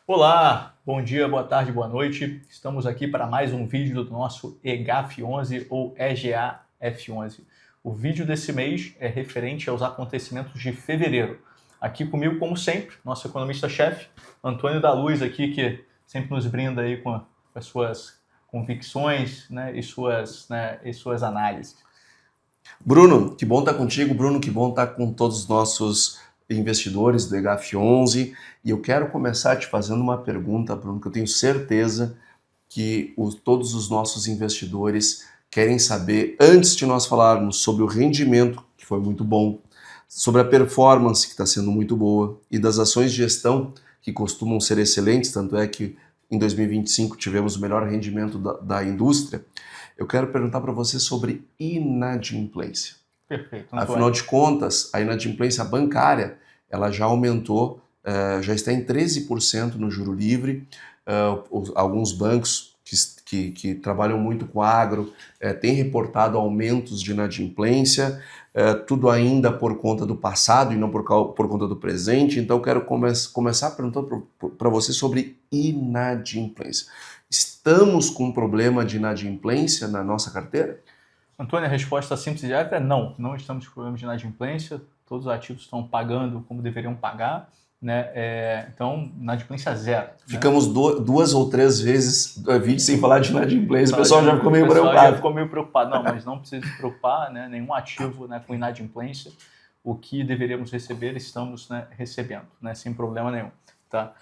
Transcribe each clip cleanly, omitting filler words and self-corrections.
Olá, bom dia, boa tarde, boa noite. Estamos aqui para mais um vídeo do nosso EGAF11 ou EGAF11. O vídeo desse mês é referente aos acontecimentos de fevereiro. Aqui comigo, como sempre, nosso economista-chefe, Antônio da Luz, aqui, que sempre nos brinda aí com as suas convicções, né, e suas análises. Bruno, que bom estar contigo. Bruno, que bom estar com todos os nossos investidores do EGAF11. E eu quero começar te fazendo uma pergunta, Bruno, que eu tenho certeza que todos os nossos investidores querem saber, antes de nós falarmos sobre o rendimento, que foi muito bom, sobre a performance, que está sendo muito boa, e das ações de gestão, que costumam ser excelentes, tanto é que em 2025 tivemos o melhor rendimento da indústria. Eu quero perguntar para você sobre inadimplência. Perfeito, Antônio. Afinal de contas, a inadimplência bancária ela já aumentou, já está em 13% no juro livre. Alguns bancos que trabalham muito com agro têm reportado aumentos de inadimplência, tudo ainda por conta do passado e não por conta do presente. Então, eu quero começar perguntando para você sobre inadimplência. Estamos com um problema de inadimplência na nossa carteira? Antônio, a resposta simples e direta é não. Não estamos com problemas de inadimplência. Todos os ativos estão pagando como deveriam pagar, né? Então, inadimplência zero. Ficamos duas ou três vezes vídeo sem falar de inadimplência, o pessoal já ficou meio preocupado. Já ficou meio preocupado. Não, mas não precisa se preocupar, né? Nenhum ativo, né, com inadimplência. O que deveríamos receber, estamos, né, recebendo, né, sem problema nenhum. Tá?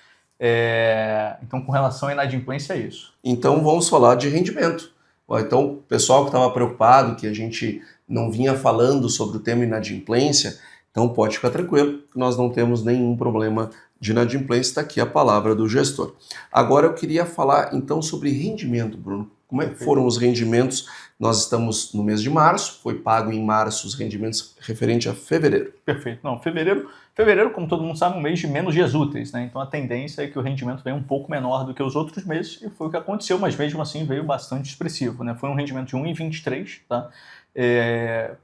Então, com relação à inadimplência, é isso. Então, vamos falar de rendimento. Então, o pessoal que estava preocupado, que a gente não vinha falando sobre o tema inadimplência, então pode ficar tranquilo, nós não temos nenhum problema de inadimplência, está aqui a palavra do gestor. Agora eu queria falar então sobre rendimento, Bruno. Como é que foram os rendimentos? Nós estamos no mês de março, foi pago em março os rendimentos referente a fevereiro. Perfeito. Não, fevereiro, como todo mundo sabe, é um mês de menos dias úteis, né? Então a tendência é que o rendimento venha um pouco menor do que os outros meses, e foi o que aconteceu, mas mesmo assim veio bastante expressivo, né? Foi um rendimento de 1,23, tá?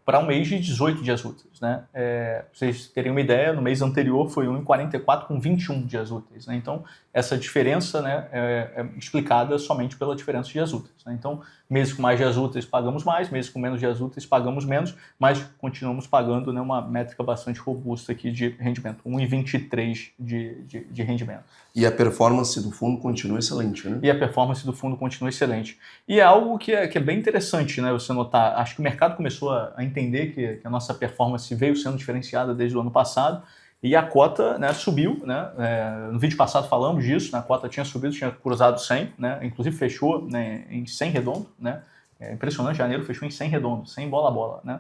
Para um mês de 18 dias úteis, né? Pra vocês terem uma ideia, no mês anterior foi 1,44 com 21 dias úteis, né? Então essa diferença, né, é explicada somente pela diferença de dias úteis, né? Então, meses com mais dias úteis pagamos mais, meses com menos dias úteis pagamos menos, mas continuamos pagando, né, uma métrica bastante robusta aqui de rendimento, 1,23 de rendimento. E a performance do fundo continua excelente, né? E a performance do fundo continua excelente. E é algo que é bem interessante, né, você notar. Acho que o mercado começou a entender que a nossa performance veio sendo diferenciada desde o ano passado, e a cota, né, subiu, né? No vídeo passado falamos disso, né? A cota tinha subido, tinha cruzado 100, né? Inclusive fechou, né, em 100 redondo, né? É impressionante, janeiro fechou em 100 redondo, 100 bola a bola, né?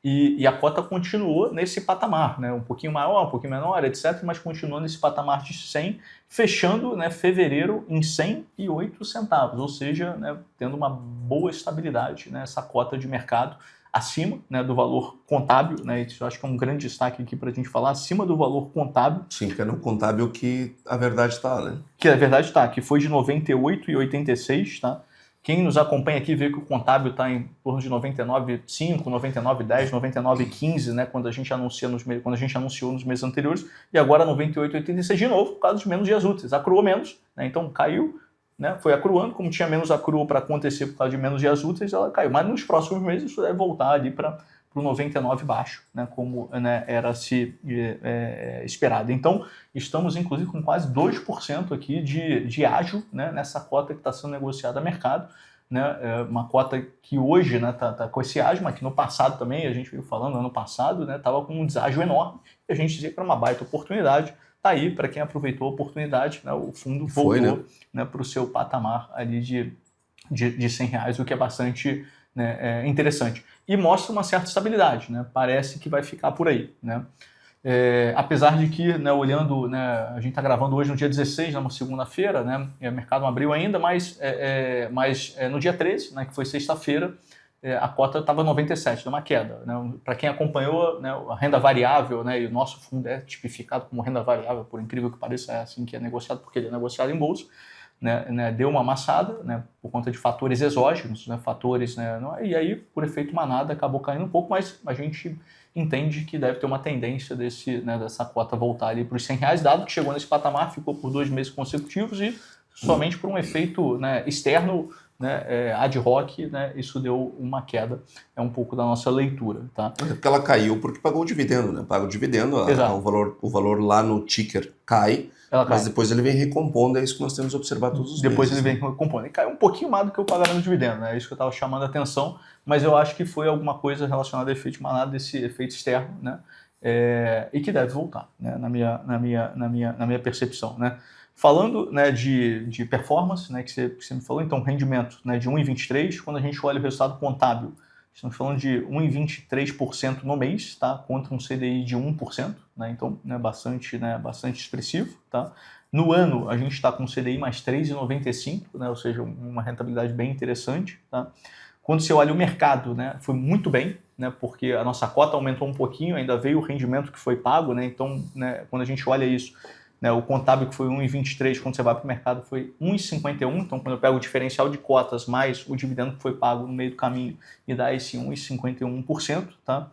E a cota continuou nesse patamar, né? Um pouquinho maior, um pouquinho menor, etc., mas continuou nesse patamar de 100, fechando, né, fevereiro em 108 centavos, ou seja, né, tendo uma boa estabilidade, né, essa cota de mercado acima, né, do valor contábil, né? Isso eu acho que é um grande destaque aqui para a gente falar, acima do valor contábil. Sim, que é no contábil que a verdade está, né? Que a verdade está, que foi de 98,86, tá? Quem nos acompanha aqui vê que o contábil está em torno de 99,5, 99,10, 99,15, né, quando a gente anunciou nos meses anteriores, e agora 98,86 de novo, por causa de menos dias úteis. Acruou menos, né, então caiu, né, foi acruando, como tinha menos acruo para acontecer por causa de menos dias úteis, ela caiu. Mas nos próximos meses isso deve voltar ali para o 99 baixo, né, como, né, era se esperado. Então, estamos inclusive com quase 2% aqui de ágio, né, nessa cota que está sendo negociada a mercado, né, uma cota que hoje, né, tá com esse ágio, mas que no passado também, a gente veio falando, ano passado, né, estava com um deságio enorme, e a gente dizia que era uma baita oportunidade. Tá aí, para quem aproveitou a oportunidade, né, o fundo voltou, né, para o seu patamar ali de R$100, o que é bastante, né, interessante. E mostra uma certa estabilidade, né? Parece que vai ficar por aí, né? Apesar de que, né, olhando, né, a gente está gravando hoje no dia 16, numa segunda-feira, né, o mercado não abriu ainda, mas no dia 13, né, que foi sexta-feira, a cota estava 97, deu uma queda, né? Para quem acompanhou, né, a renda variável, né, e o nosso fundo é tipificado como renda variável, por incrível que pareça, é assim que é negociado, porque ele é negociado em bolsa. né, deu uma amassada, né, por conta de fatores exógenos, né, fatores, né, e aí, por efeito manada, acabou caindo um pouco, mas a gente entende que deve ter uma tendência dessa cota voltar ali para os R$100, dado que chegou nesse patamar, ficou por 2 meses consecutivos e somente por um efeito, né, externo, né, ad hoc, né, isso deu uma queda, é um pouco da nossa leitura. Tá? É porque ela caiu porque pagou o dividendo, né? Paga o dividendo, o valor lá no ticker cai, mas depois ele vem recompondo, é isso que nós temos que observar todos os meses. Depois ele vem recompondo. E caiu um pouquinho mais do que o pagamento de dividendo, né? É isso que eu estava chamando a atenção, mas eu acho que foi alguma coisa relacionada ao efeito manada, desse efeito externo, né? E que deve voltar, né? na minha percepção, né? Falando, né, de performance, né, que você me falou, então rendimento, né, de 1,23, quando a gente olha o resultado contábil, estamos falando de 1,23% no mês, tá, contra um CDI de 1%, né, então bastante expressivo. Tá. No ano, a gente está com um CDI mais 3,95, né, ou seja, uma rentabilidade bem interessante. Tá. Quando você olha o mercado, né, foi muito bem, né, porque a nossa cota aumentou um pouquinho, ainda veio o rendimento que foi pago, né, então, né, quando a gente olha isso, né, o contábil que foi 1,23, quando você vai para o mercado foi 1,51, então quando eu pego o diferencial de cotas mais o dividendo que foi pago no meio do caminho, me dá esse 1,51%. Tá?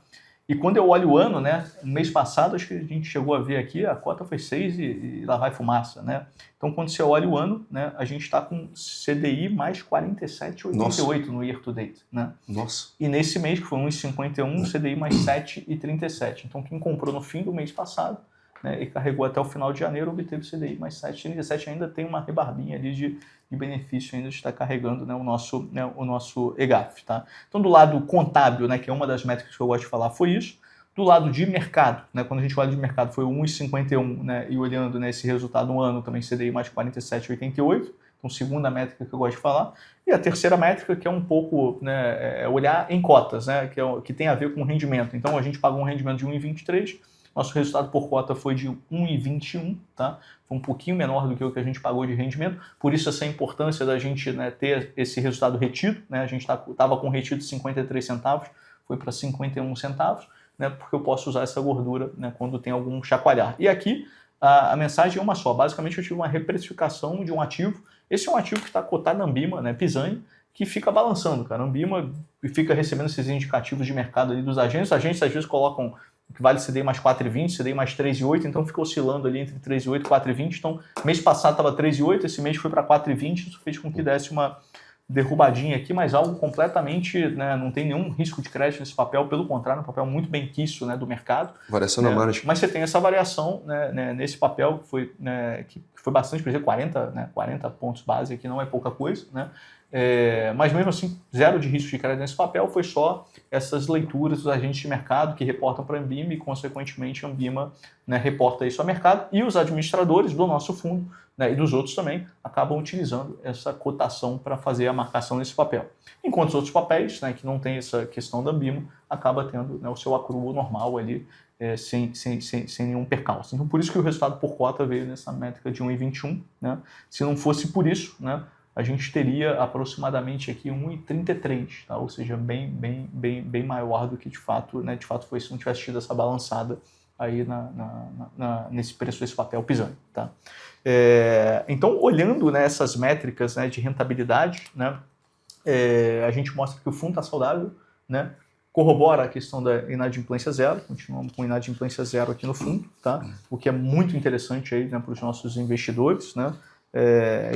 E quando eu olho o ano, né, no mês passado, acho que a gente chegou a ver aqui, a cota foi 6 e lá vai fumaça. Né? Então quando você olha o ano, né, a gente está com CDI mais 47,88 no year to date. Né? Nossa. E nesse mês, que foi 1,51, CDI mais 7,37. Então quem comprou no fim do mês passado, né, e carregou até o final de janeiro, obteve o CDI mais 7,37, ainda tem uma rebarbinha ali de benefício ainda de estar carregando, né, o nosso EGAF. Tá? Então, do lado contábil, né, que é uma das métricas que eu gosto de falar, foi isso. Do lado de mercado, né, quando a gente olha de mercado, foi 1,51, né, e olhando, né, esse resultado no ano, também CDI mais 47,88. Então, segunda métrica que eu gosto de falar. E a terceira métrica, que é um pouco, né, olhar em cotas, né, que tem a ver com rendimento. Então, a gente pagou um rendimento de 1,23, nosso resultado por cota foi de 1,21, tá? Foi um pouquinho menor do que o que a gente pagou de rendimento, por isso essa importância da gente, né, ter esse resultado retido, né? A gente estava com retido de 53 centavos, foi para 51 centavos, né? Porque eu posso usar essa gordura, né, quando tem algum chacoalhar. E aqui a mensagem é uma só, basicamente eu tive uma reprecificação de um ativo, esse é um ativo que está cotado na Ambima, né, Pisani, que fica balançando, cara. A Ambima fica recebendo esses indicativos de mercado ali dos agentes, os agentes às vezes colocam que vale CDI mais 4,20, CDI mais 3,8, então fica oscilando ali entre 3,8 e 4,20. Então, mês passado estava 3,8, esse mês foi para 4,20, isso fez com que desse uma derrubadinha aqui, mas algo completamente, né, não tem nenhum risco de crédito nesse papel, pelo contrário, é um papel muito bem quisto, né, do mercado. Variação na margem. Mas você tem essa variação, né, nesse papel que foi bastante, por exemplo, 40 pontos base aqui não é pouca coisa, né? Mas mesmo assim, zero de risco de crédito nesse papel, foi só essas leituras dos agentes de mercado que reportam para a Ambima e, consequentemente, a Ambima, né, reporta isso ao mercado e os administradores do nosso fundo, né, e dos outros também acabam utilizando essa cotação para fazer a marcação nesse papel. Enquanto os outros papéis, né, que não tem essa questão da Ambima, acaba tendo, né, o seu acrúo normal ali, sem nenhum percalço. Então, por isso que o resultado por cota veio nessa métrica de 1,21. Né? Se não fosse por isso, né, a gente teria aproximadamente aqui 1,33, tá? Ou seja, bem maior do que de fato, né, de fato foi se não tivesse tido essa balançada aí nesse preço desse papel pisando. Tá? Então, olhando, né, essas métricas, né, de rentabilidade, né, a gente mostra que o fundo está saudável, né, corrobora a questão da inadimplência zero, continuamos com inadimplência zero aqui no fundo, tá? O que é muito interessante aí, né, para os nossos investidores, né?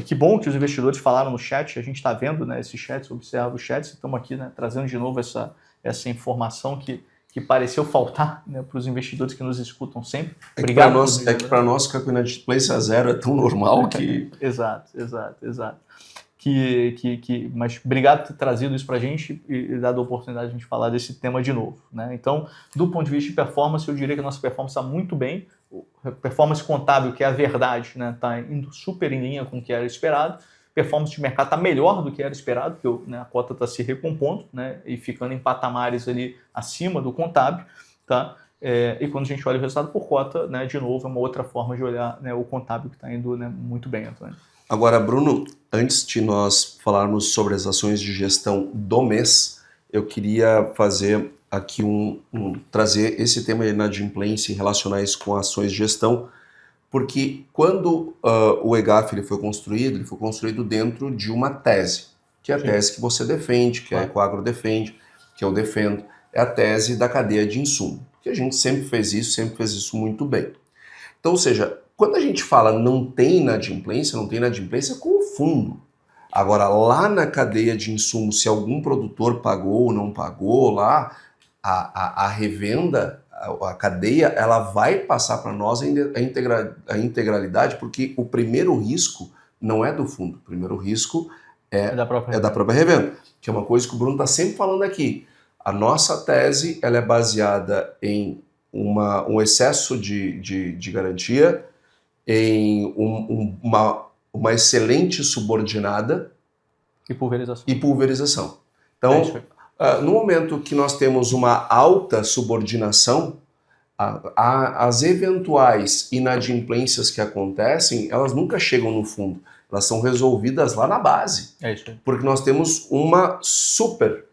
Que bom que os investidores falaram no chat, a gente está vendo, né, esses chats, observa os chats, estamos aqui, né, trazendo de novo essa informação que pareceu faltar, né, para os investidores que nos escutam sempre. Obrigado. Para nós que a inadimplência zero é tão normal que... Exato. Mas obrigado por ter trazido isso para a gente e dado a oportunidade de a gente falar desse tema de novo. Né? Então, do ponto de vista de performance, eu diria que a nossa performance está muito bem. Performance contábil, que é a verdade, está, né, indo super em linha com o que era esperado. Performance de mercado está melhor do que era esperado, porque, né, a cota está se recompondo, né, e ficando em patamares ali acima do contábil. Tá? E quando a gente olha o resultado por cota, né, de novo, é uma outra forma de olhar, né, o contábil que está indo, né, muito bem, Antônio. Agora, Bruno, antes de nós falarmos sobre as ações de gestão do mês, eu queria fazer aqui trazer esse tema de inadimplência e relacionar isso com ações de gestão, Porque quando o EGAF ele foi construído dentro de uma tese, que é a tese que você defende, que a Ecoagro defende, que eu defendo, é a tese da cadeia de insumo. Que a gente sempre fez isso muito bem. Então, ou seja, quando a gente fala não tem inadimplência com o fundo. Agora, lá na cadeia de insumo, se algum produtor pagou ou não pagou lá, a revenda, a cadeia, ela vai passar para nós a integralidade, porque o primeiro risco não é do fundo, o primeiro risco é da própria revenda, que é uma coisa que o Bruno está sempre falando aqui. A nossa tese ela é baseada em um excesso de garantia, em uma excelente subordinada e pulverização. Então, no momento que nós temos uma alta subordinação, as eventuais inadimplências que acontecem, elas nunca chegam no fundo. Elas são resolvidas lá na base. É isso aí. Porque nós temos uma super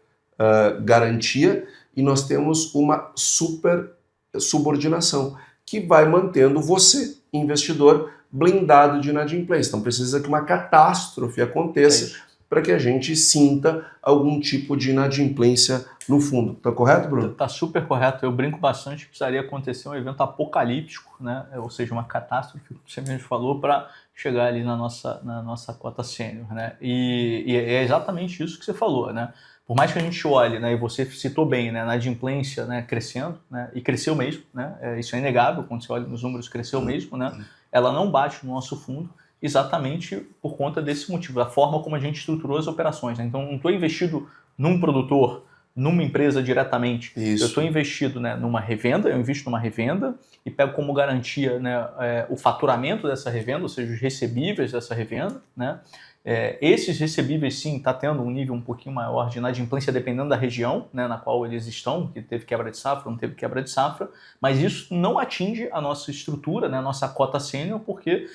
garantia e nós temos uma super subordinação que vai mantendo você, investidor, blindado de inadimplência. Então precisa que uma catástrofe aconteça para que a gente sinta algum tipo de inadimplência no fundo. Tá correto, Bruno? Tá super correto. Eu brinco bastante que precisaria acontecer um evento apocalíptico, né? Ou seja, uma catástrofe, como você mesmo falou, para chegar ali na nossa cota sênior, né? E é exatamente isso que você falou, né? Por mais que a gente olhe, né, e você citou bem, né, na inadimplência, né, crescendo, né, e cresceu mesmo, né, isso é inegável, quando você olha nos números, cresceu mesmo, né, ela não bate no nosso fundo exatamente por conta desse motivo, da forma como a gente estruturou as operações, né? Então, não estou investido num produtor, numa empresa diretamente, eu estou investido, né, numa revenda, eu invisto numa revenda e pego como garantia, né, o faturamento dessa revenda, ou seja, os recebíveis dessa revenda, né? Esses recebíveis, sim, está tendo um nível um pouquinho maior de inadimplência dependendo da região, né, na qual eles estão, que teve quebra de safra, não teve quebra de safra, mas isso não atinge a nossa estrutura, né, a nossa cota sênior, porque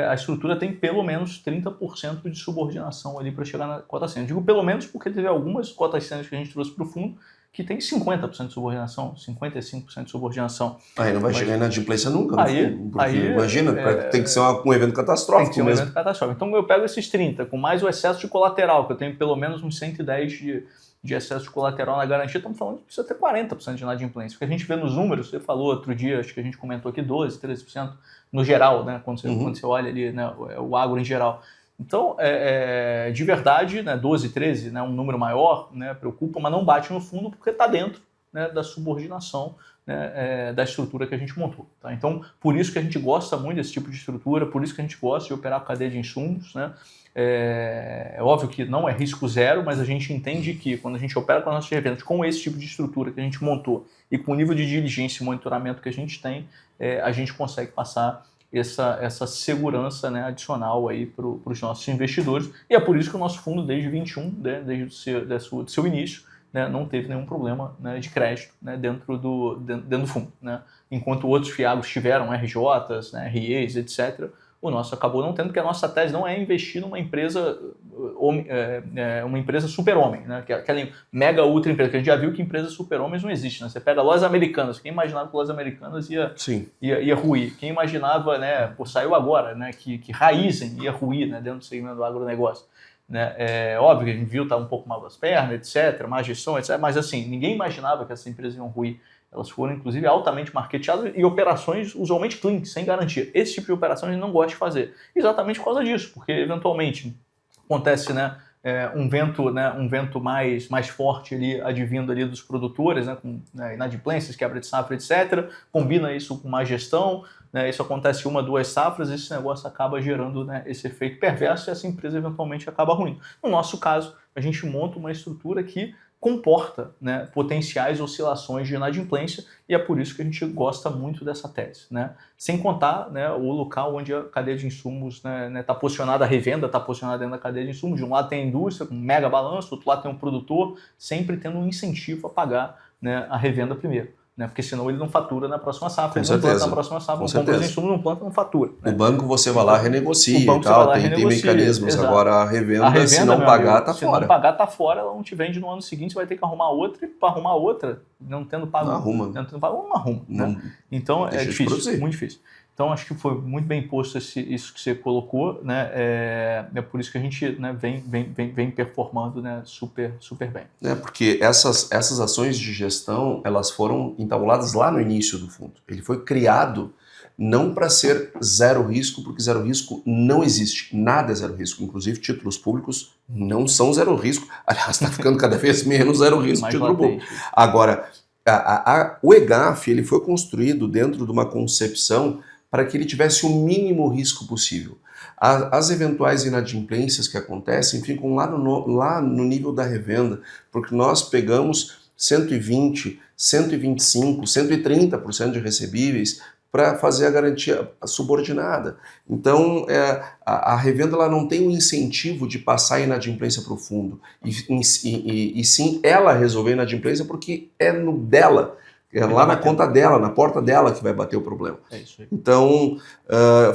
a estrutura tem pelo menos 30% de subordinação ali para chegar na cota sênior. Digo pelo menos porque teve algumas cotas sênior que a gente trouxe para o fundo que tem 50% de subordinação, 55% de subordinação. Aí não vai chegar na inadimplência nunca, imagina, tem que ser um evento catastrófico. Tem que ser um evento catastrófico. Então eu pego esses 30, com mais o excesso de colateral, que eu tenho pelo menos uns 110 de excesso de colateral na garantia, estamos falando que precisa ter 40% de inadimplência. Porque a gente vê nos números, você falou outro dia, acho que a gente comentou aqui, 12%, 13% no geral, né? Quando você olha ali, né, o agro em geral. Então, de verdade, né, 12, 13, né, um número maior, né, preocupa, mas não bate no fundo porque está dentro, né, da subordinação, né, da estrutura que a gente montou. Tá? Então, por isso que a gente gosta muito desse tipo de estrutura, por isso que a gente gosta de operar a cadeia de insumos. Né? É óbvio que não é risco zero, mas a gente entende que quando a gente opera com as nossas revendas com esse tipo de estrutura que a gente montou e com o nível de diligência e monitoramento que a gente tem, a gente consegue passar essa segurança, né, adicional aí para os nossos investidores. E é por isso que o nosso fundo, desde 21, né, desde o seu início, né, não teve nenhum problema, né, de crédito, né, dentro do fundo. Né? Enquanto outros FIAGos tiveram RJs, né, REs, etc., o nosso acabou não tendo, porque a nossa tese não é investir numa empresa super-homem, né? Que é aquela mega ultra empresa, que a gente já viu que empresas super-homens não existem. Né? Você pega Lojas Americanas, quem imaginava que Lojas Americanas ia ruir? Quem imaginava, né, saiu agora, né, que Raizen ia ruir, né, dentro do segmento do agronegócio. Né? Óbvio que a gente viu tá um pouco mal das pernas, etc., má gestão, etc., mas assim, ninguém imaginava que essas empresas iam ruir. Elas foram, inclusive, altamente marketeadas e operações usualmente clean, sem garantia. Esse tipo de operação a gente não gosta de fazer. Exatamente por causa disso, porque eventualmente acontece, né, um vento mais forte ali, advindo ali dos produtores, né, com, né, inadimplências, quebra de safra, etc. Combina isso com má gestão, né, isso acontece 1, 2 safras, esse negócio acaba gerando, né, esse efeito perverso e essa empresa eventualmente acaba ruindo. No nosso caso, a gente monta uma estrutura que comporta, né, potenciais oscilações de inadimplência e é por isso que a gente gosta muito dessa tese. Né? Sem contar, né, o local onde a cadeia de insumos está posicionada, a revenda está posicionada dentro da cadeia de insumos. De um lado tem a indústria com mega balanço, do outro lado tem um produtor, sempre tendo um incentivo a pagar, né, a revenda primeiro. Né? Porque senão ele não fatura na próxima safra, ele não planta na próxima safra, não compra os insumos, não planta, não fatura. Né? O banco você vai lá, renegocia e tal, tem mecanismos. Exato. Agora a revenda, se não pagar, tá fora. Se não pagar, tá fora, ela não te vende no ano seguinte, você vai ter que arrumar outra, e para arrumar outra, não tendo pago... Não arruma. Não arruma. Né? Então é difícil, muito difícil. Então, acho que foi muito bem posto isso que você colocou, né? É por isso que a gente, né, vem performando, né, super bem. Porque essas ações de gestão, elas foram entabuladas lá no início do fundo. Ele foi criado não para ser zero risco, porque zero risco não existe. Nada é zero risco. Inclusive, títulos públicos não são zero risco. Aliás, está ficando cada vez menos zero risco título público. Agora, o EGAF ele foi construído dentro de uma concepção para que ele tivesse o mínimo risco possível. As eventuais inadimplências que acontecem ficam lá no nível da revenda, porque nós pegamos 120, 125, 130% de recebíveis para fazer a garantia subordinada. Então, a revenda ela não tem um incentivo de passar a inadimplência para o fundo, e sim ela resolver a inadimplência porque é no dela. É lá na conta dela, na porta dela que vai bater o problema. É isso aí. Então,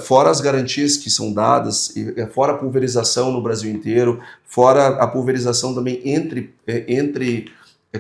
fora as garantias que são dadas, fora a pulverização no Brasil inteiro, fora a pulverização também entre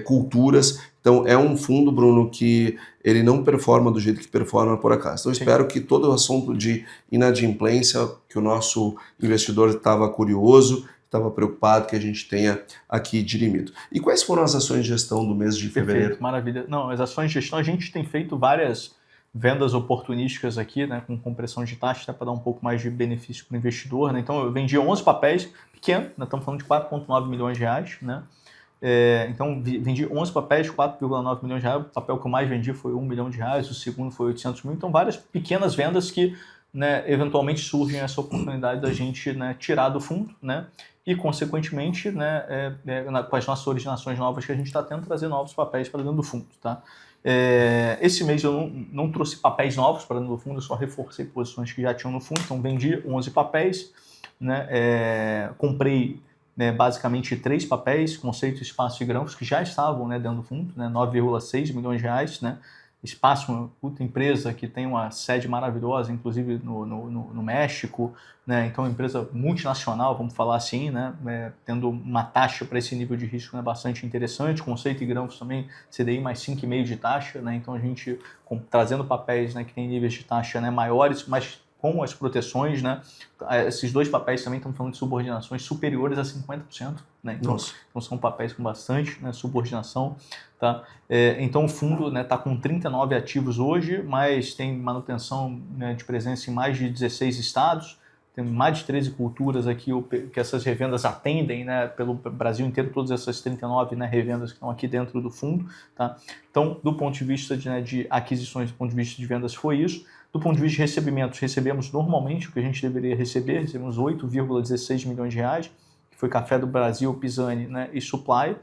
culturas. Então, é um fundo, Bruno, que ele não performa do jeito que performa por acaso. Então, espero que todo o assunto de inadimplência, que o nosso investidor estava curioso, estava preocupado, que a gente tenha aqui dirimido. E quais foram as ações de gestão do mês de fevereiro? Perfeito, maravilha. Não, as ações de gestão, a gente tem feito várias vendas oportunísticas aqui, né, com compressão de taxa, para dar um pouco mais de benefício para o investidor, né? Então, eu vendi 11 papéis pequenos, né, estamos falando de 4,9 milhões de reais, né? Então, vendi 11 papéis, 4,9 milhões de reais. O papel que eu mais vendi foi 1 milhão de reais, o segundo foi 800 mil. Então, várias pequenas vendas que, né, eventualmente surgem essa oportunidade da gente, né, tirar do fundo, né? E, consequentemente, né, com as nossas originações novas que a gente está tendo, trazer novos papéis para dentro do fundo. Tá? Esse mês eu não trouxe papéis novos para dentro do fundo, eu só reforcei posições que já tinham no fundo. Então, vendi 11 papéis, né, comprei, né, basicamente 3 papéis, Conceito, Espaço e Grãos, que já estavam, né, dentro do fundo, né, 9,6 milhões de reais, né? Espaço, uma puta empresa que tem uma sede maravilhosa, inclusive no México, né? Então, uma empresa multinacional, vamos falar assim, né? Tendo uma taxa para esse nível de risco, né, bastante interessante. Conceito e Grãos também, CDI mais 5,5 de taxa, né? Então, a gente trazendo papéis, né, que tem níveis de taxa, né, maiores, mas com as proteções, né? Esses 2 papéis também estão falando de subordinações superiores a 50%, né? Então são papéis com bastante, né, subordinação, tá? Então o fundo, né, está com 39 ativos hoje, mas tem manutenção, né, de presença em mais de 16 estados, tem mais de 13 culturas aqui que essas revendas atendem, né, pelo Brasil inteiro, todas essas 39, né, revendas que estão aqui dentro do fundo, tá? Então, do ponto de vista de aquisições, do ponto de vista de vendas, foi isso. Do ponto de vista de recebimentos, recebemos normalmente o que a gente deveria receber, recebemos 8,16 milhões de reais, que foi Café do Brasil, Pisani, né, e Supply,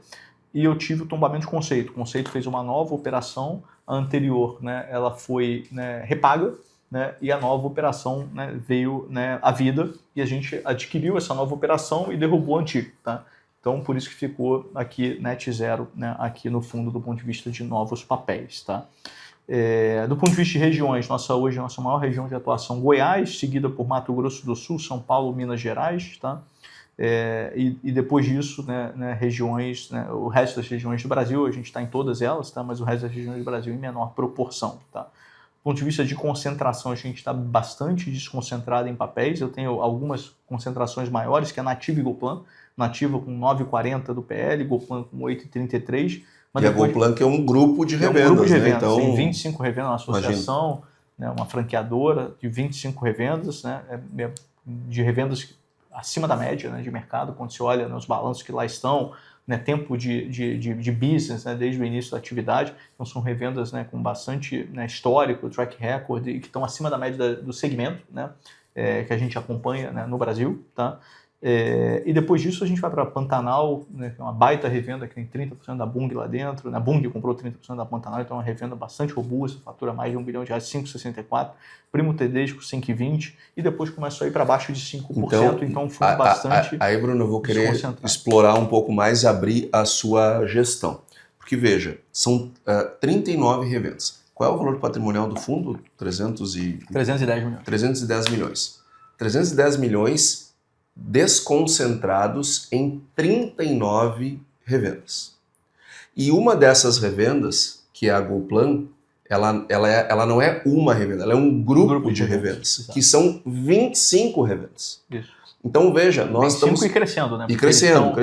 e eu tive o tombamento de Conceito. O Conceito fez uma nova operação, a anterior, né, ela foi, né, repaga, né, e a nova operação, né, veio, né, à vida, e a gente adquiriu essa nova operação e derrubou a antiga. Tá? Então, por isso que ficou aqui net zero, né, aqui no fundo do ponto de vista de novos papéis. Tá? Do ponto de vista de regiões, hoje a nossa maior região de atuação, Goiás, seguida por Mato Grosso do Sul, São Paulo, Minas Gerais, tá? E depois disso, né, regiões, né, o resto das regiões do Brasil, a gente está em todas elas, tá? Mas o resto das regiões do Brasil em menor proporção. Tá? Do ponto de vista de concentração, a gente está bastante desconcentrado em papéis. Eu tenho algumas concentrações maiores, que é Nativa e Goplan. Nativa com 9,40 do PL, Goplan com 8,33. E a Goplan que é um grupo de revendas, né? Então, tem 25 revendas, uma associação, né, uma franqueadora de 25 revendas, né, de revendas acima da média, né, de mercado, quando se olha, né, os balanços que lá estão, né, tempo de business, né, desde o início da atividade. Então são revendas, né, com bastante, né, histórico, track record, e que estão acima da média do segmento, né, que a gente acompanha, né, no Brasil. Tá? E depois disso a gente vai para Pantanal, né, que é uma baita revenda que tem 30% da Bung lá dentro. Né? A Bung comprou 30% da Pantanal, então é uma revenda bastante robusta, fatura mais de R$1 bilhão, 5,64. Primo Tedesco, 5,20. E depois começou a ir para baixo de 5%, então um fundo bastante. Aí, Bruno, eu vou querer explorar um pouco mais e abrir a sua gestão. Porque, veja, são 39 revendas. Qual é o valor patrimonial do fundo? 310 milhões. 310 milhões. 310 milhões desconcentrados em 39 revendas. E uma dessas revendas, que é a Goplan, ela não é uma revenda, ela é um grupo de revendas, que são 25 revendas. Isso. Então, veja, nós estamos... E crescendo, né? E crescendo.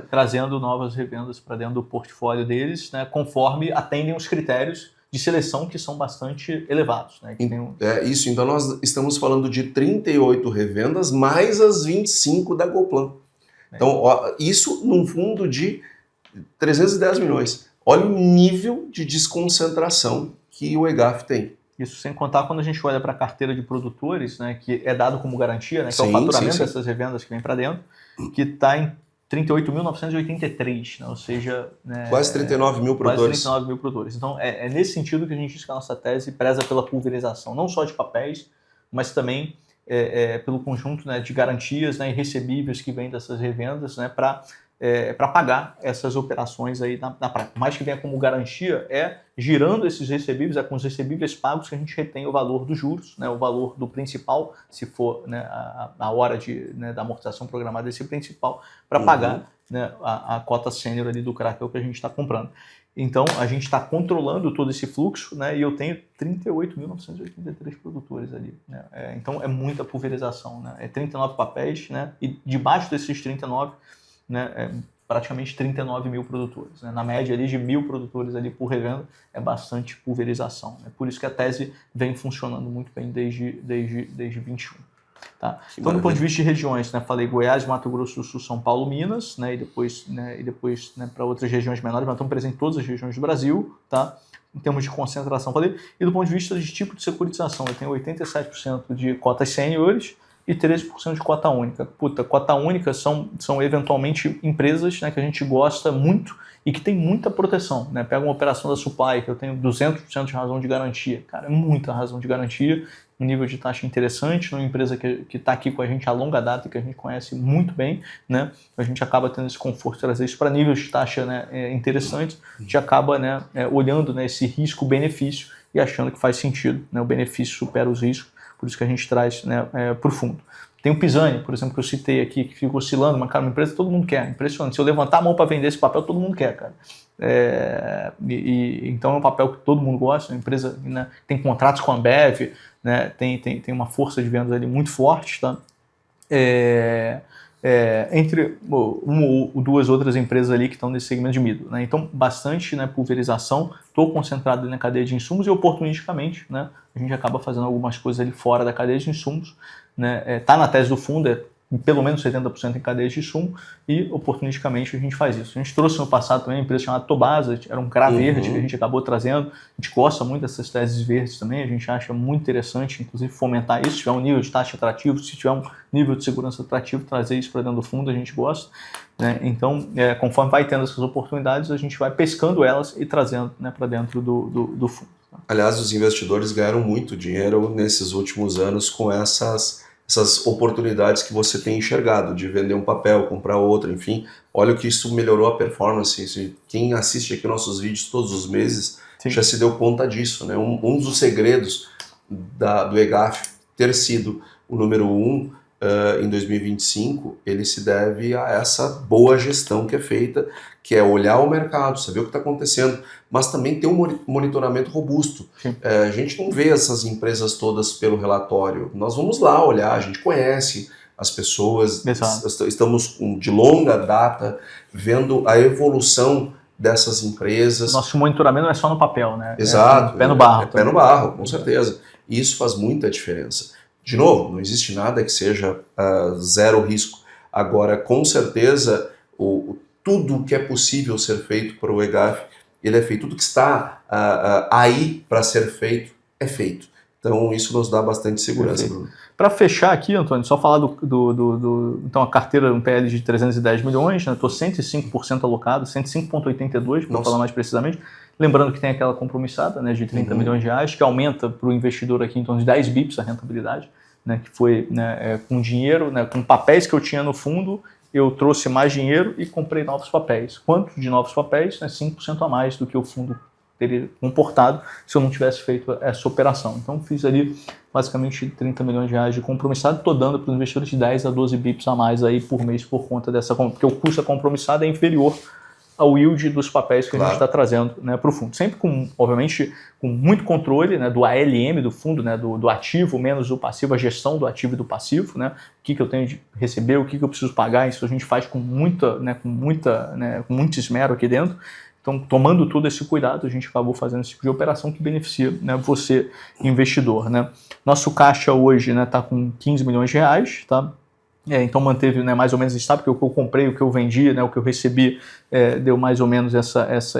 Trazendo novas revendas para dentro do portfólio deles, né? Conforme atendem os critérios de seleção que são bastante elevados. Né? Isso, então nós estamos falando de 38 revendas mais as 25 da Goplan. Então, isso num fundo de 310 milhões. Olha o nível de desconcentração que o EGAF tem. Isso sem contar quando a gente olha para a carteira de produtores, né, que é dado como garantia, né, que é o faturamento dessas revendas que vem para dentro, que está em 38.983, né, ou seja... Né, quase 39 mil produtores. Quase 39 mil produtores. Então, é nesse sentido que a gente diz que a nossa tese preza pela pulverização, não só de papéis, mas também pelo conjunto, né, de garantias, né, e recebíveis que vêm dessas revendas, né, para pagar essas operações aí na prática. Mais que venha como garantia, girando esses recebíveis, com os recebíveis pagos que a gente retém o valor dos juros, né, o valor do principal, se for, né, a hora da amortização programada desse principal, para pagar, né, a cota sênior ali do Kraken que a gente está comprando. Então, a gente está controlando todo esse fluxo, né, e eu tenho 38.983 produtores ali. Né, então, é muita pulverização. Né, 39 papéis, né, e debaixo desses 39, né, praticamente 39 mil produtores. Né? Na média ali de 1.000 produtores ali por revenda, é bastante pulverização. Né? Por isso que a tese vem funcionando muito bem desde 21. Tá? Então, do ponto de vista de regiões, né, falei Goiás, Mato Grosso do Sul, São Paulo, Minas, né, e depois para outras regiões menores, mas estamos presentes em todas as regiões do Brasil, tá? Em termos de concentração, falei. E do ponto de vista de tipo de securitização, eu tenho 87% de cotas sêniores e 13% de cota única. Cota única são eventualmente empresas, né, que a gente gosta muito e que tem muita proteção. Né? Pega uma operação da Supply, que eu tenho 200% de razão de garantia. Cara, é muita razão de garantia, um nível de taxa interessante, uma empresa que está aqui com a gente a longa data e que a gente conhece muito bem. Né? A gente acaba tendo esse conforto de trazer isso para níveis de taxa, né, interessantes. A gente acaba, né, olhando, né, esse risco-benefício e achando que faz sentido. Né? O benefício supera os riscos. Por isso que a gente traz, né, para o fundo. Tem o Pisani, por exemplo, que eu citei aqui, que fica oscilando, mas, cara, uma empresa que todo mundo quer. Impressionante. Se eu levantar a mão para vender esse papel, todo mundo quer, cara. Então é um papel que todo mundo gosta, uma empresa, né, tem contratos com a Ambev, né, tem uma força de vendas ali muito forte, tá? Entre uma ou duas outras empresas ali que estão nesse segmento de middle. Né? Então, bastante, né, pulverização, estou concentrado na cadeia de insumos e oportunisticamente, né, a gente acaba fazendo algumas coisas ali fora da cadeia de insumos. Né? Tá na tese do fundo, pelo menos 70% em cadeia de insumo e oportunisticamente a gente faz isso. A gente trouxe no passado também uma empresa chamada Tobasa, era um CRA verde que a gente acabou trazendo. A gente gosta muito dessas teses verdes também, a gente acha muito interessante, inclusive, fomentar isso. Se tiver um nível de taxa atrativo, se tiver um nível de segurança atrativo, trazer isso para dentro do fundo, a gente gosta. Né? Então, conforme vai tendo essas oportunidades, a gente vai pescando elas e trazendo, né, para dentro do fundo. Aliás, os investidores ganharam muito dinheiro nesses últimos anos com essas oportunidades que você tem enxergado, de vender um papel, comprar outro, enfim. Olha o que isso melhorou a performance. Quem assiste aqui nossos vídeos todos os meses já se deu conta disso. Né? Um dos segredos do EGAF ter sido o número 1 em 2025, ele se deve a essa boa gestão que é feita, que é olhar o mercado, saber o que está acontecendo, mas também ter um monitoramento robusto. A gente não vê essas empresas todas pelo relatório. Nós vamos lá olhar, a gente conhece as pessoas, estamos de longa data vendo a evolução dessas empresas. Nosso monitoramento não é só no papel, né? Exato. Pé no barro. Pé no barro, com certeza. E isso faz muita diferença. De novo, não existe nada que seja zero risco. Agora, com certeza, tudo que é possível ser feito para o EGAF, ele é feito. Tudo que está aí para ser feito, é feito. Então, isso nos dá bastante segurança, Bruno. Para fechar aqui, Antônio, só falar então, a carteira, um PL de 310 milhões, né? Estou 105% alocado, 105,82, para falar mais precisamente. Lembrando que tem aquela compromissada, né, de 30 milhões de reais, que aumenta para o investidor aqui em torno de 10 bips a rentabilidade, né, que foi, né, com dinheiro, né, com papéis que eu tinha no fundo, eu trouxe mais dinheiro e comprei novos papéis. Quanto de novos papéis? Né, 5% a mais do que o fundo teria comportado se eu não tivesse feito essa operação. Então fiz ali basicamente 30 milhões de reais de compromissado, estou dando para os investidores de 10 a 12 bips a mais aí por mês por conta dessa, porque o custo da compromissada é inferior ao yield dos papéis que a gente está trazendo, né, para o fundo. Sempre obviamente, com muito controle, né, do ALM do fundo, né, do ativo menos do passivo, a gestão do ativo e do passivo, né, o que eu tenho de receber, o que eu preciso pagar, isso a gente faz com muito esmero aqui dentro. Então, tomando todo esse cuidado, a gente acabou fazendo esse tipo de operação que beneficia, né, você, investidor, né. Nosso caixa hoje, né, está com 15 milhões de reais, tá? Então manteve, né, mais ou menos estável, porque o que eu comprei, o que eu vendi, né, o que eu recebi, deu mais ou menos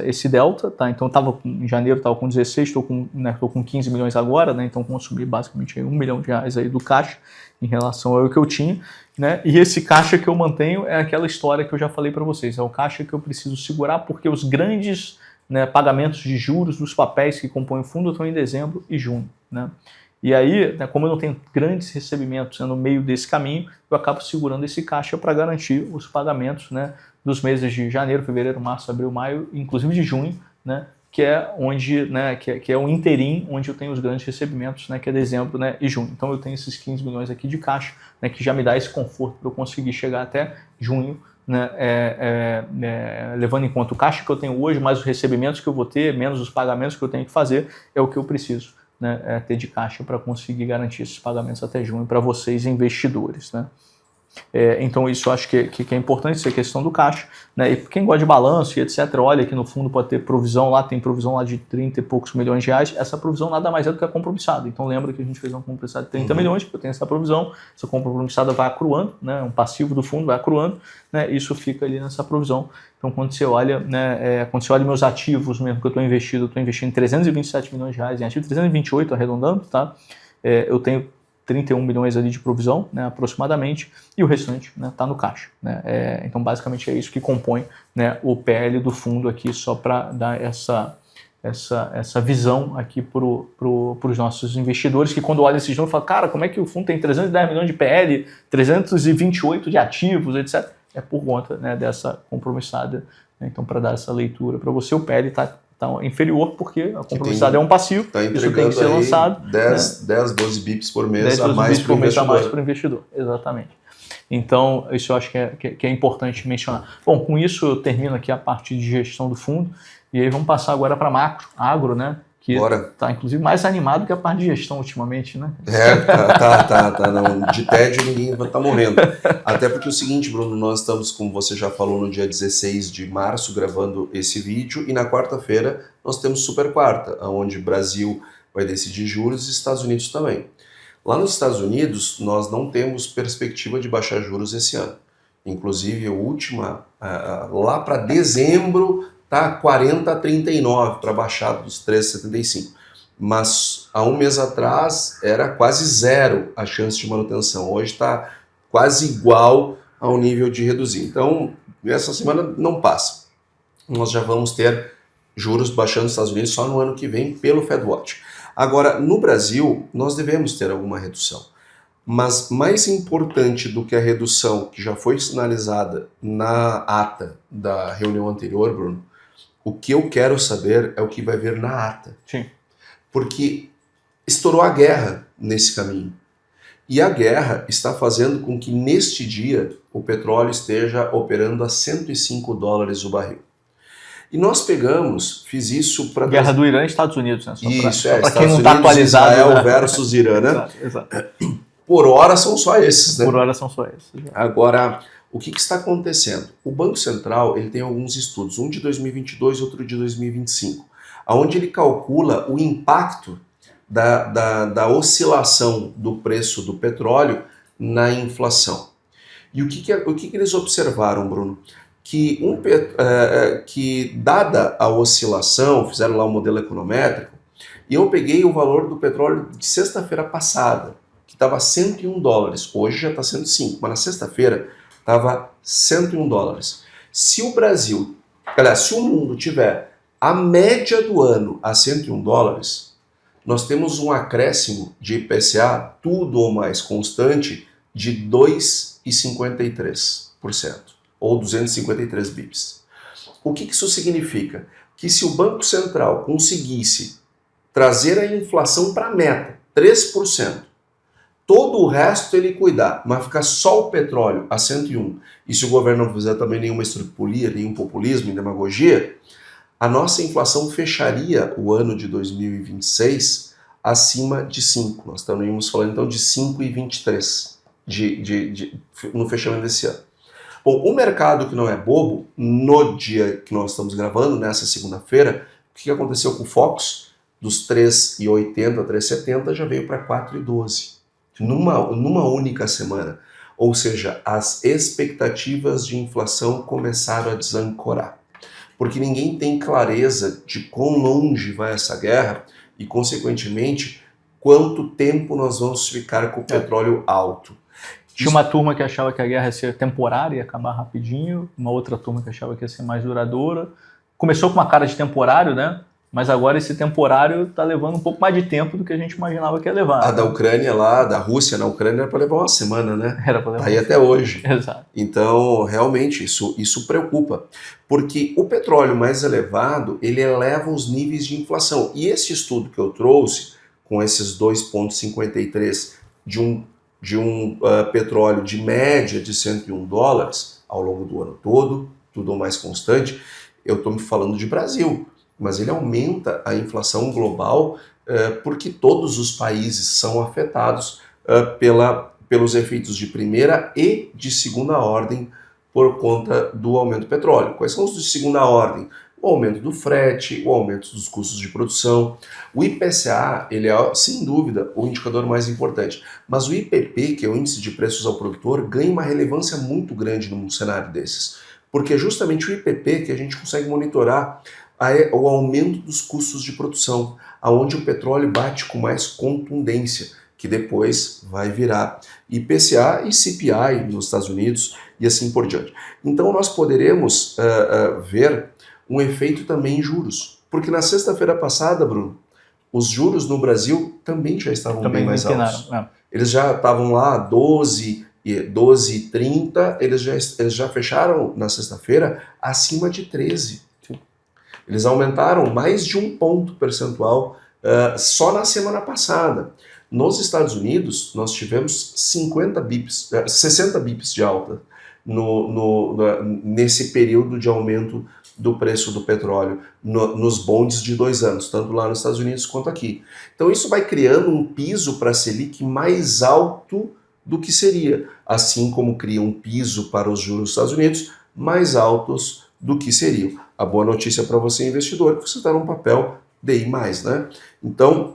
esse delta, tá? Então em janeiro estava com 16, estou com 15 milhões agora, né? Então consumi basicamente 1 milhão de reais aí do caixa em relação ao que eu tinha, né? E esse caixa que eu mantenho é aquela história que eu já falei para vocês, é o caixa que eu preciso segurar porque os grandes, né, pagamentos de juros dos papéis que compõem o fundo estão em dezembro e junho, né? E aí, né, como eu não tenho grandes recebimentos, né, no meio desse caminho, eu acabo segurando esse caixa para garantir os pagamentos, né, dos meses de janeiro, fevereiro, março, abril, maio, inclusive de junho, né, que é onde, né, que é o interim onde eu tenho os grandes recebimentos, né, que é dezembro, né, e junho. Então eu tenho esses 15 milhões aqui de caixa, né, que já me dá esse conforto para eu conseguir chegar até junho, né, levando em conta o caixa que eu tenho hoje, mais os recebimentos que eu vou ter, menos os pagamentos que eu tenho que fazer, é o que eu preciso, né, ter de caixa para conseguir garantir esses pagamentos até junho para vocês investidores, né? Então isso eu acho que é importante, essa questão do caixa, né? E quem gosta de balanço e etc, olha que no fundo pode ter provisão lá, tem provisão lá de 30 e poucos milhões de reais, essa provisão nada mais é do que a compromissada. Então lembra que a gente fez uma compromissada de 30 milhões, porque eu tenho essa provisão, essa compromissada vai acruando, né? Um passivo do fundo vai acruando, né? Isso fica ali nessa provisão. Então quando você olha, né, quando você olha meus ativos mesmo que eu estou investindo 327 milhões de reais em ativo, 328 arredondando, tá? Eu tenho 31 milhões ali de provisão, né, aproximadamente, e o restante, né, tá no caixa, né? Então basicamente é isso que compõe, né, o PL do fundo aqui, só para dar essa visão aqui para os nossos investidores, que quando olham esses números falam, cara, como é que o fundo tem 310 milhões de PL, 328 de ativos, etc. É por conta, né, dessa compromissada, né? Então para dar essa leitura para você, o PL está inferior porque a compromissada é um passivo, isso tem que ser lançado. 10, 12 bips por mês 10, a mais para o investidor. Investidor. Exatamente. Então, isso eu acho que é importante mencionar. Bom, com isso eu termino aqui a parte de gestão do fundo, e aí vamos passar agora para macro, agro, né? Que está inclusive mais animado que a parte de gestão ultimamente, né? Tá. Não, de tédio ninguém está morrendo. Até porque é o seguinte, Bruno, nós estamos, como você já falou, no dia 16 de março gravando esse vídeo, e na quarta-feira nós temos Super Quarta, onde o Brasil vai decidir juros e Estados Unidos também. Lá nos Estados Unidos, nós não temos perspectiva de baixar juros esse ano. Inclusive, a última, lá para dezembro, tá 40 a 39 para baixar dos 13,75. Mas há um mês atrás era quase zero a chance de manutenção. Hoje está quase igual ao nível de reduzir. Então, essa semana não passa. Nós já vamos ter juros baixando nos Estados Unidos só no ano que vem pelo FedWatch. Agora, no Brasil, nós devemos ter alguma redução. Mas mais importante do que a redução que já foi sinalizada na ata da reunião anterior, Bruno, o que eu quero saber é o que vai vir na ata. Sim. Porque estourou a guerra nesse caminho. E a guerra está fazendo com que neste dia o petróleo esteja operando a $105 o barril. E nós fiz isso para... Guerra do Irã e Estados Unidos, né? Isso, para quem não está atualizado. Israel, né? Versus Irã, né? Exato. Por hora são só esses, né? Por hora são só esses. Agora, o que está acontecendo? O Banco Central ele tem alguns estudos, um de 2022 e outro de 2025, onde ele calcula o impacto da oscilação do preço do petróleo na inflação. E o que eles observaram, Bruno? Que dada a oscilação, fizeram lá um modelo econométrico, e eu peguei o valor do petróleo de sexta-feira passada, que estava $101, hoje já está 105, mas na sexta-feira estava $101. Se o Brasil, se o mundo tiver a média do ano a $101, nós temos um acréscimo de IPCA, tudo ou mais constante, de 2,53%, ou 253 bips. O que isso significa? Que se o Banco Central conseguisse trazer a inflação para a meta, 3%, todo o resto ele cuidar, mas ficar só o petróleo a 101, e se o governo não fizer também nenhuma estripulia, nenhum populismo e demagogia, a nossa inflação fecharia o ano de 2026 acima de 5. Nós estamos falando então de 5,23 no fechamento desse ano. Bom, o mercado que não é bobo, no dia que nós estamos gravando, nessa segunda-feira, o que aconteceu com o Fox? Dos 3,80 a 3,70 já veio para 4,12. Numa única semana. Ou seja, as expectativas de inflação começaram a desancorar. Porque ninguém tem clareza de quão longe vai essa guerra e, consequentemente, quanto tempo nós vamos ficar com o petróleo alto. Tinha uma turma que achava que a guerra ia ser temporária, ia acabar rapidinho, uma outra turma que achava que ia ser mais duradoura. Começou com uma cara de temporário, né? Mas agora esse temporário está levando um pouco mais de tempo do que a gente imaginava que ia levar. A da Ucrânia lá, da Rússia na Ucrânia, era para levar uma semana, né? Era para levar. Aí até hoje. Exato. Então, realmente, isso preocupa. Porque o petróleo mais elevado, ele eleva os níveis de inflação. E esse estudo que eu trouxe, com esses 2,53 de um petróleo de média de $101 ao longo do ano todo, tudo mais constante, eu estou me falando de Brasil. Mas ele aumenta a inflação global porque todos os países são afetados pelos efeitos de primeira e de segunda ordem por conta do aumento do petróleo. Quais são os de segunda ordem? O aumento do frete, o aumento dos custos de produção. O IPCA, ele é, sem dúvida, o indicador mais importante. Mas o IPP, que é o Índice de Preços ao Produtor, ganha uma relevância muito grande num cenário desses. Porque é justamente o IPP que a gente consegue monitorar o aumento dos custos de produção, aonde o petróleo bate com mais contundência, que depois vai virar IPCA e CPI nos Estados Unidos e assim por diante. Então nós poderemos ver um efeito também em juros, porque na sexta-feira passada, Bruno, os juros no Brasil também já estavam bem mais altos. Eles já estavam lá 12,30, eles já fecharam na sexta-feira acima de 13. Eles aumentaram mais de 1 ponto percentual só na semana passada. Nos Estados Unidos, nós tivemos 60 bips de alta nesse período de aumento do preço do petróleo, nos bonds de 2 anos, tanto lá nos Estados Unidos quanto aqui. Então isso vai criando um piso para a Selic mais alto do que seria, assim como cria um piso para os juros dos Estados Unidos mais altos do que seriam. A boa notícia para você, investidor, é que você está num papel DI+, né? Então,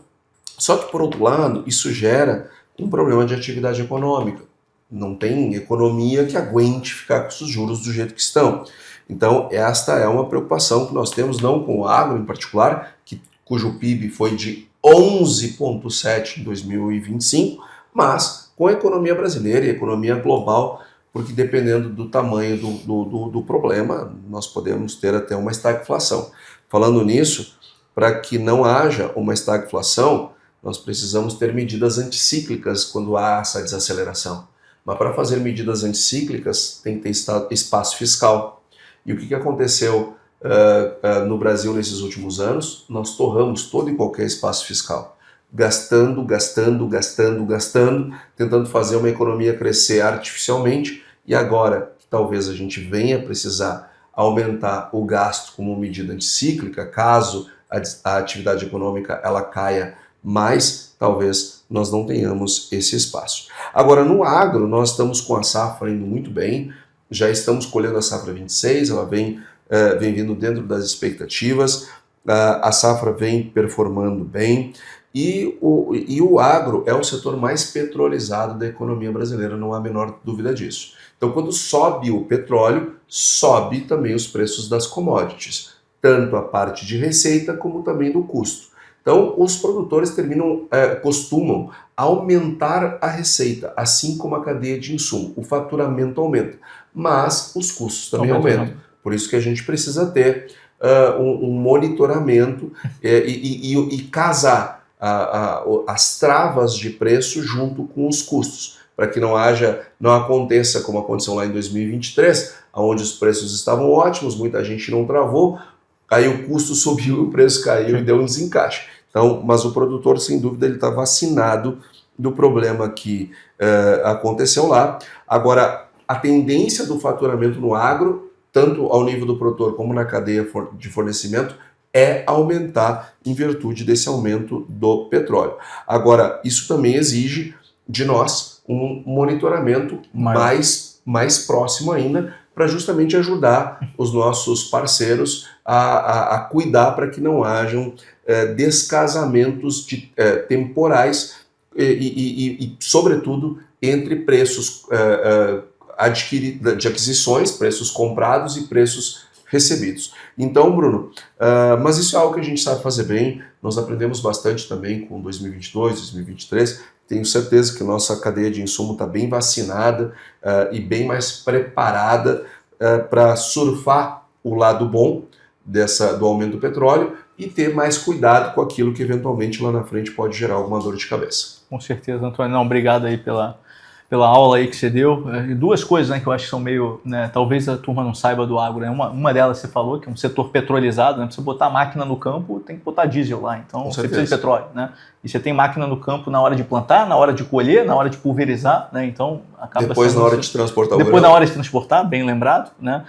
só que por outro lado, isso gera um problema de atividade econômica. Não tem economia que aguente ficar com os juros do jeito que estão. Então, esta é uma preocupação que nós temos, não com o agro em particular, cujo PIB foi de 11,7 em 2025, mas com a economia brasileira e a economia global, porque dependendo do tamanho do problema, nós podemos ter até uma estagflação. Falando nisso, para que não haja uma estagflação, nós precisamos ter medidas anticíclicas quando há essa desaceleração. Mas para fazer medidas anticíclicas, tem que ter espaço fiscal. E o que aconteceu no Brasil nesses últimos anos? Nós torramos todo e qualquer espaço fiscal. Gastando, tentando fazer uma economia crescer artificialmente, e agora que talvez a gente venha precisar aumentar o gasto como medida anticíclica, caso a atividade econômica ela caia mais, talvez nós não tenhamos esse espaço. Agora, no agro, nós estamos com a safra indo muito bem, já estamos colhendo a safra 26, ela vem vindo dentro das expectativas, a safra vem performando bem, e o agro é o setor mais petrolizado da economia brasileira, não há a menor dúvida disso. Então, quando sobe o petróleo, sobe também os preços das commodities, tanto a parte de receita como também do custo. Então, os produtores costumam aumentar a receita, assim como a cadeia de insumo. O faturamento aumenta, mas os custos também aumentam. Por isso que a gente precisa ter um monitoramento e casar as travas de preço junto com os custos, para que não aconteça como aconteceu lá em 2023, onde os preços estavam ótimos, muita gente não travou, aí o custo subiu e o preço caiu e deu um desencaixe. Então, mas o produtor, sem dúvida, ele está vacinado do problema que aconteceu lá. Agora, a tendência do faturamento no agro, tanto ao nível do produtor como na cadeia de fornecimento, é aumentar em virtude desse aumento do petróleo. Agora, isso também exige de nós um monitoramento mais próximo ainda, para justamente ajudar os nossos parceiros a cuidar para que não hajam descasamentos temporais e, sobretudo, entre preços de aquisições, preços comprados e preços recebidos. Então, Bruno, mas isso é algo que a gente sabe fazer bem, nós aprendemos bastante também com 2022, 2023, tenho certeza que a nossa cadeia de insumo está bem vacinada e bem mais preparada para surfar o lado bom do aumento do petróleo e ter mais cuidado com aquilo que eventualmente lá na frente pode gerar alguma dor de cabeça. Com certeza, Antônio. Não, obrigado aí pela aula aí que você deu. Duas coisas, né, que eu acho que são meio, né, talvez a turma não saiba do agro, né? Uma delas você falou, que é um setor petrolizado, né? Pra você botar máquina no campo, tem que botar diesel lá, então você precisa de petróleo, né? E você tem máquina no campo na hora de plantar, na hora de colher, na hora de pulverizar, né? Então acaba depois na hora de transportar depois na hora de transportar, bem lembrado, né?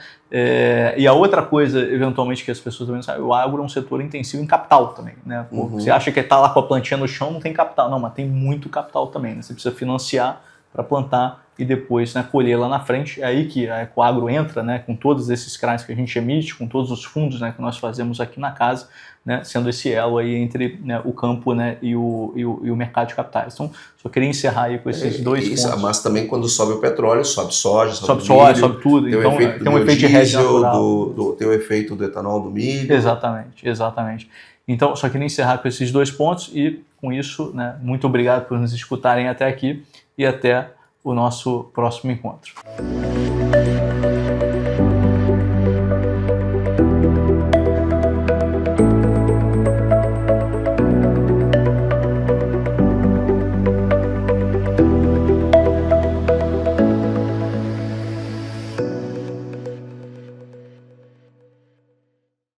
E a outra coisa, eventualmente, que as pessoas também sabem, o agro é um setor intensivo em capital também, né? Você acha que está lá com a plantinha no chão, não tem capital. Não, mas tem muito capital também, né? Você precisa financiar para plantar e depois, né, colher lá na frente. É aí que a Ecoagro entra, né, com todos esses CRAs que a gente emite, com todos os fundos, né, que nós fazemos aqui na casa, né, sendo esse elo aí entre, né, o campo, né, e o mercado de capitais. Então, só queria encerrar aí com esses dois pontos. Mas também quando sobe o petróleo, sobe soja, sobe milho, sobe tudo. Tem então, tem um efeito de hedge natural. Tem o efeito do etanol do milho. Exatamente. Então, só queria encerrar com esses dois pontos e, com isso, né, muito obrigado por nos escutarem até aqui e até o nosso próximo encontro.